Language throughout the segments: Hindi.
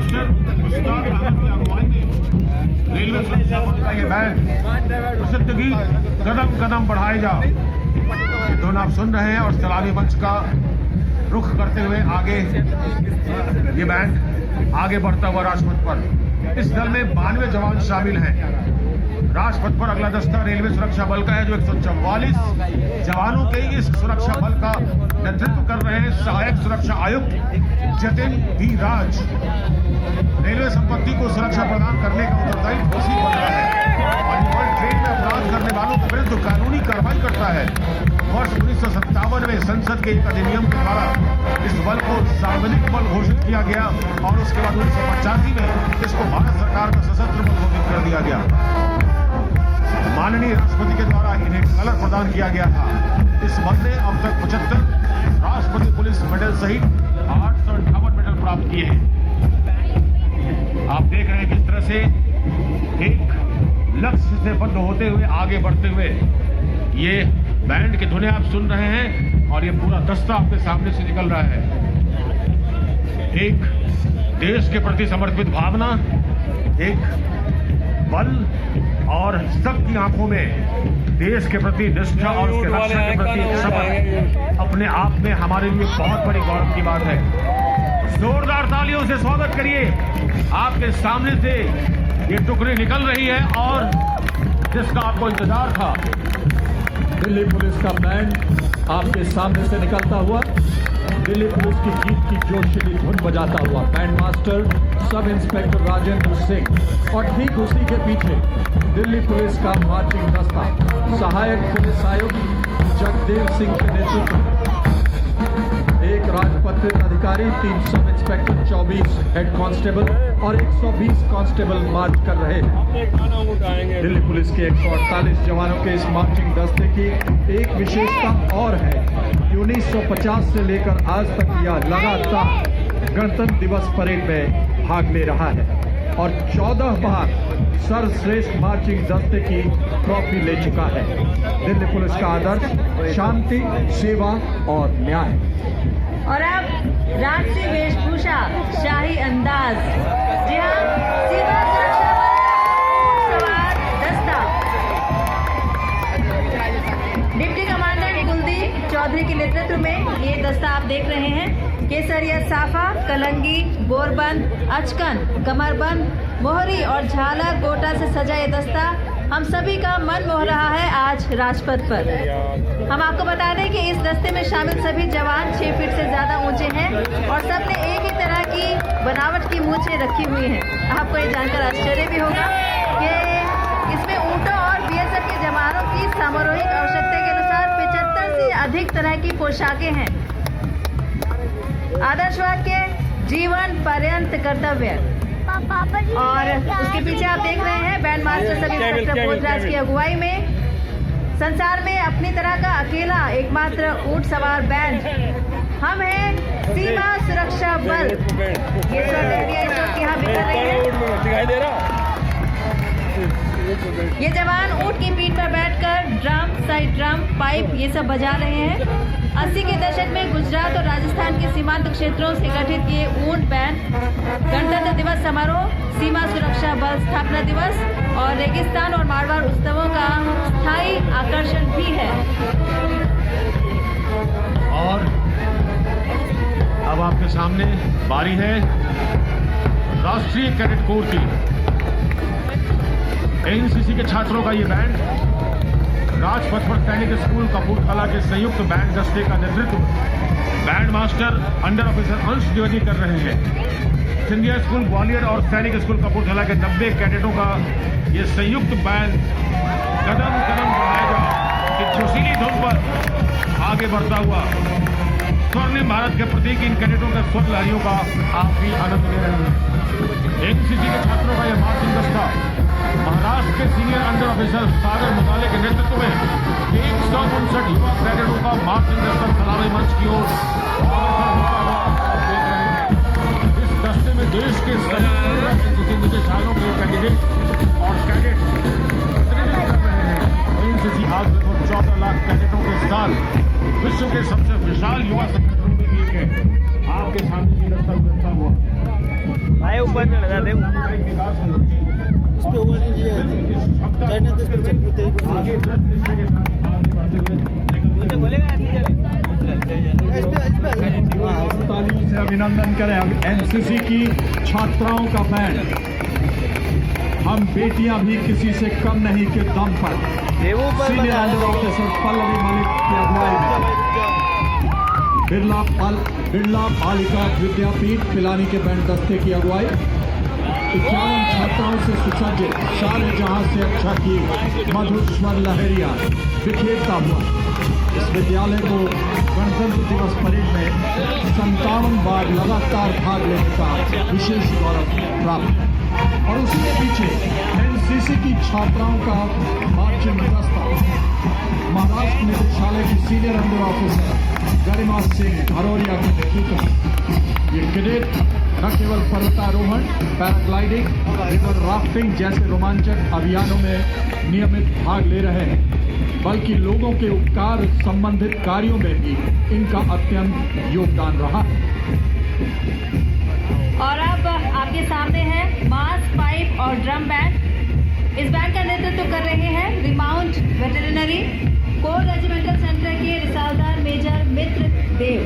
मास्टर मुश्ताक अहमद की अगुवाई में रेलवे सुरक्षा बल का ये बैंड प्रसिद्ध गीत कदम कदम बढ़ाए जा दोनों आप सुन रहे हैं और सलामी मंच का रुख करते हुए आगे ये बैंड आगे बढ़ता हुआ राजपथ पर। इस दल में 92 जवान शामिल हैं। राजपथ पर अगला दस्ता रेलवे सुरक्षा बल का है जो 144 जवानों के इस सुरक्षा बल का नेतृत्व कर रहे हैं सहायक सुरक्षा आयुक्त जतिन वी राज। रेलवे संपत्ति को सुरक्षा प्रदान करने का उत्तरदायित्व उसी बल का है और ये बल ट्रेन में अपराध करने वालों के विरुद्ध कानूनी कार्रवाई करता है। वर्ष 1957 में संसद के एक अधिनियम के द्वारा इस बल को सार्वजनिक बल घोषित किया गया और उसके बाद 1985 में इसको भारत सरकार का सशस्त्र बल घोषित कर दिया गया। माननीय राष्ट्रपति के द्वारा इन्हें कलर प्रदान किया गया था। इस बल ने अब तक 75 राष्ट्रपति पुलिस मेडल सहित 858 मेडल प्राप्त किए हैं। आप देख रहे हैं किस तरह से एक लक्ष्य से बद्ध होते हुए आगे बढ़ते हुए ये बैंड की धुनें आप सुन रहे हैं और ये पूरा दस्ता आपके सामने से निकल रहा है। एक देश के प्रति समर्पित भावना, एक बल और सबकी आंखों में देश के प्रति निष्ठा और उसके रक्षा के प्रति एक शपथ अपने आप में हमारे लिए बहुत बड़ी गौरव की बात है। जोरदार तालियों से स्वागत करिए। आपके सामने से ये टुकड़ी निकल रही है और जिसका आपको इंतजार था। दिल्ली पुलिस का बैंड आपके सामने से निकलता हुआ दिल्ली पुलिस की गीत की जोशीली धुन बजाता हुआ band master sub inspector Rajendra Singh और ठीक उसी के पीछे दिल्ली पुलिस का मार्चिंग दस्ता सहायक पुलिस आयुक्त जगदेव सिंह के नेतृत्व में एक राजपत्रित अधिकारी, 3 सब इंस्पेक्टर, 24 हेड कांस्टेबल और 120 कांस्टेबल मार्च कर रहे हैं। दिल्ली पुलिस के 148 जवानों के इस मार्चिंग दस्ते की एक विशेषता और है कि 1950 से लेकर आज तक यह लगातार गणतंत्र दिवस परेड में भाग ले रहा है और 14 बार सर्वश्रेष्ठ मार्चिंग दस्ते की ट्रॉफी ले चुका है। दिल्ली पुलिस का आदर्श शांति, सेवा और न्याय। और अब राष्ट्रीय वेशभूषा, शाही अंदाज, जी हाँ, सीमा सुरक्षा बल सवार दस्ता डिप्टी कमांडर कुलदीप चौधरी के नेतृत्व में ये दस्ता आप देख रहे हैं। केसरिया साफा, कलंगी, बोरबंद, अचकन, कमरबंद, मोहरी और झालर गोटा से सजा ये दस्ता हम सभी का मन मोह रहा है आज राजपथ पर। हम आपको बता दें कि इस दस्ते में शामिल सभी जवान 6 फीट से ज्यादा ऊंचे हैं और सबने एक ही तरह की बनावट की मूंछें रखी हुई हैं। आपको ये जानकर आश्चर्य भी होगा कि इसमें ऊँटों और बीएसएफ के जवानों की सामरिक आवश्यकता के अनुसार 75 से अधिक तरह की पोशाकें हैं। आदर्श वाक्य, जीवन पर्यंत कर्तव्य। और उसके पीछे आप देख रहे हैं band master sub inspector Bhojraj की अगुवाई में संसार में अपनी तरह का अकेला एकमात्र ऊंट सवार बैंड हम हैं सीमा सुरक्षा बल। ये यहाँ बिखर रही है। ये जवान ऊंट की पीठ पर बैठकर ड्रम, साइड ड्रम, पाइप ये सब बजा रहे हैं। 80 के दशक में गुजरात और राजस्थान के सीमांत क्षेत्रों से गठित ये ऊंट बैंड गणतंत्र दिवस समारोह, सीमा सुरक्षा बल स्थापना दिवस और रेगिस्तान और मारवाड़ उत्सवों का स्थायी आकर्षण भी है। और अब आपके सामने बारी है राष्ट्रीय कैडेट कोर की। एनसीसी के छात्रों का ये बैंड राजपथ पर सैनिक स्कूल कपूरथला के संयुक्त बैंड दस्ते का नेतृत्व बैंड मास्टर अंडर ऑफिसर अंश द्विवेदी कर रहे हैं। सिंधिया स्कूल ग्वालियर और सैनिक स्कूल कपूरथला के 90 कैडेटों का ये संयुक्त बैंड कदम कदम बढ़ाएगा कि जोशीली धुन पर आगे बढ़ता हुआ स्वर्णिम भारत के प्रतीक इन कैडेटों के स्वर लहरियों का आप भी आनंद ले रहे हैं। एनसीसी के छात्रों का यह मार्चिंग दस्ता महाराष्ट्र के सीनियर अंडर ऑफिसर सागर मुताले के नेतृत्व में 159 युवा कैडेटों का मार्चिंग दस्ता सलामी मंच की ओर इस दस्ते में देश के सभी निदेशालयों के कैंडिडेट और कैडेट प्रतिनिधित्व कर रहे हैं। एनसीसी आज लगभग 14 लाख कैडेटों के साथ विश्व के सबसे विशाल युवा संगठनों में एक है। आपके सामने ये दस्ता हुआ ऊपर चढ़ जाते हैं। तालियों से अभिनंदन करें एनसीसी की छात्राओं का बैंड। हम बेटियां भी किसी से कम नहीं के दम पर senior under officer Pallavi Malik की अगुवाई में बिरला बालिका विद्यापीठ पिलानी के बैंड दस्ते की अगुवाई 51 छात्राओं से सुसज्जित सारे जहां से अच्छा की मधुर स्वर लहरिया बिखेरता हुआ इस विद्यालय को गणतंत्र दिवस परेड में 57 बार लगातार भाग लेने का विशेष गौरव प्राप्त है। और उसके पीछे एनसीसी की छात्राओं का मार्चिंग दस्ता महाराष्ट्र निदेशालय की senior under officer Garima Singh भरोरिया के नेतृत्व में ये कैडेट न केवल पर्वतारोहण, पैराग्लाइडिंग, रिवर राफ्टिंग जैसे रोमांचक अभियानों में नियमित भाग ले रहे हैं, बल्कि लोगों के उपकार संबंधित कार्यों में भी इनका अत्यंत योगदान रहा। और अब आपके सामने है मास, पाइप और ड्रम बैंड। इस बैंड का नेतृत्व कर रहे हैं remount veterinary core regimental centre के रिसालदार मेजर मित्र देव।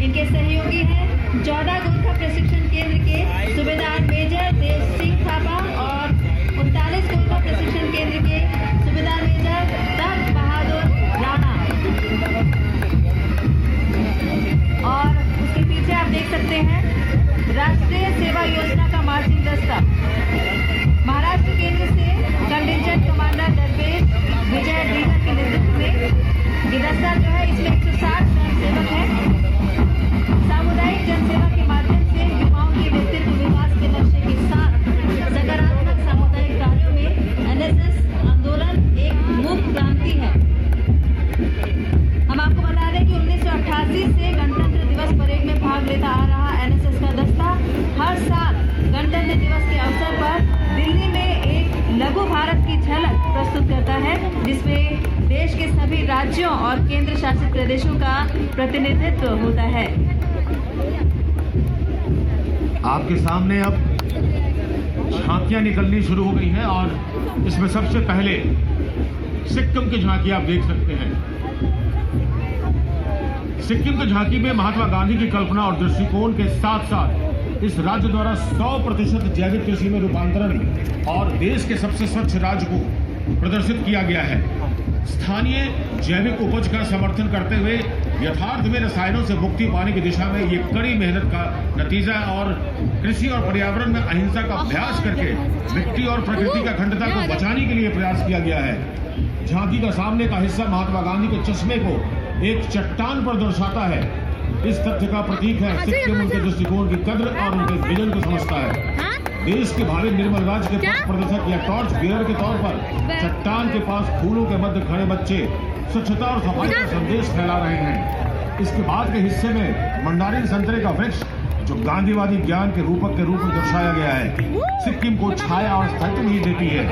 इनके सहयोगी हैं 14 गोरखा प्रशिक्षण केंद्र के सूबेदार मेजर देव सिंह थापा और 39 गोरखा प्रशिक्षण केंद्र के सूबेदार मेजर तख्त बहादुर राणा। और उसके पीछे आप देख सकते हैं राष्ट्रीय सेवा योजना का मार्चिंग दस्ता महाराष्ट्र केंद्र से कंटिजेंट कमांडर दरवेश विजय डीगर के नेतृत्व में ये दस्ता जो है इसमें 160 स्वयंसेवक हैं। सामुदायिक जनसेवा के माध्यम से युवाओं के व्यक्तित्व विकास के लक्ष्य के साथ सकारात्मक सामुदायिक कार्यों में एनएसएस आंदोलन एक मुख्य क्रांति है। हम आपको बता दें कि 1988 से गणतंत्र दिवस परेड में भाग लेता आ रहा एनएसएस का दस्ता हर साल गणतंत्र दिवस के अवसर पर दिल्ली में एक लघु भारत की झलक प्रस्तुत करता है, जिसमें देश के सभी राज्यों और केंद्र शासित प्रदेशों का प्रतिनिधित्व होता है। आपके सामने अब झांकियां निकलनी शुरू हो गई हैं और इसमें सबसे पहले सिक्किम की झांकी आप देख सकते हैं। सिक्किम की झांकी में महात्मा गांधी की कल्पना और दृष्टिकोण के साथ साथ इस राज्य द्वारा 100% जैविक कृषि में रूपांतरण और देश के सबसे स्वच्छ राज्य को प्रदर्शित किया गया है। स्थानीय जैविक उपज का समर्थन करते हुए यथार्थ में रसायनों से मुक्ति पाने की दिशा में ये कड़ी मेहनत का नतीजा है और कृषि और पर्यावरण में अहिंसा का अभ्यास करके मिट्टी और प्रकृति का अखंडता को बचाने के लिए प्रयास किया गया है। झांकी का सामने का हिस्सा महात्मा गांधी के चश्मे को एक चट्टान पर दर्शाता है। इस तथ्य का प्रतीक है सिक्किम उनके दृष्टिकोण की कद्र और उनके विजन को समझता है। देश के भावी निर्मल राज्य के पथ प्रदर्शक या टॉर्च बेयर के तौर पर चट्टान के पास फूलों के मध्य खड़े बच्चे स्वच्छता और सफाई का संदेश फैला रहे हैं। इसके बाद के हिस्से में मंडारिन संतरे का वृक्ष जो गांधीवादी ज्ञान के रूपक के रूप में दर्शाया गया है, सिक्किम को छाया और स्थायित्व नहीं देती है।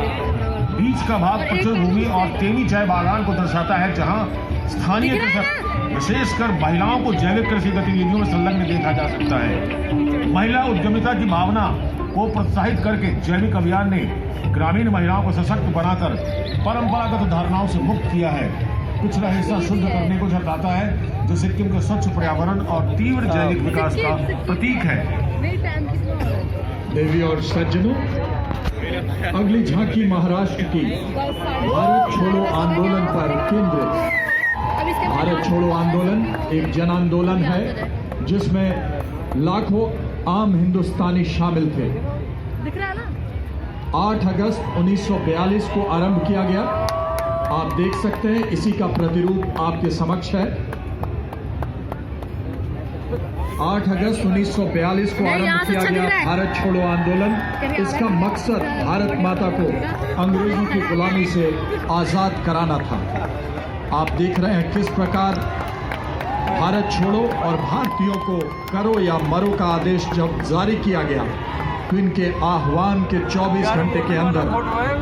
बीच का भाग प्रचुर भूमि और तेमी चाय बागान को दर्शाता है, जहां स्थानीय कृषक विशेषकर महिलाओं को जैविक कृषि गतिविधियों में संलग्न देखा जा सकता है। महिला उद्यमिता की भावना को प्रोत्साहित करके जैविक अभियान ने ग्रामीण महिलाओं को सशक्त बनाकर परंपरागत धारणाओं से मुक्त किया है। पिछला हिस्सा शुद्ध करने को झलकाता है, जो सिक्किम के स्वच्छ पर्यावरण और तीव्र जैविक विकास का प्रतीक है। देवी और सज्जनों, अगली झांकी महाराष्ट्र की भारत छोड़ो आंदोलन पर केंद्रित। भारत छोड़ो आंदोलन एक जन आंदोलन है जिसमें लाखों आम हिंदुस्तानी शामिल थे। 8 अगस्त 1942 को आरंभ किया गया। आप देख सकते हैं इसी का प्रतिरूप आपके समक्ष है। 8 अगस्त 1942 को आरंभ किया गया भारत छोड़ो आंदोलन। इसका मकसद भारत माता को अंग्रेजों की गुलामी से आजाद कराना था। आप देख रहे हैं किस प्रकार भारत छोड़ो और भारतीयों को करो या मरो का आदेश जब जारी किया गया तो इनके आह्वान के 24 घंटे के अंदर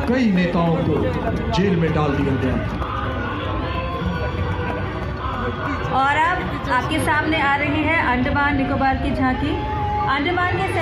कई नेताओं को जेल में डाल दिया गया। और अब आपके सामने आ रही है अंडमान निकोबार की झांकी। अंडमान के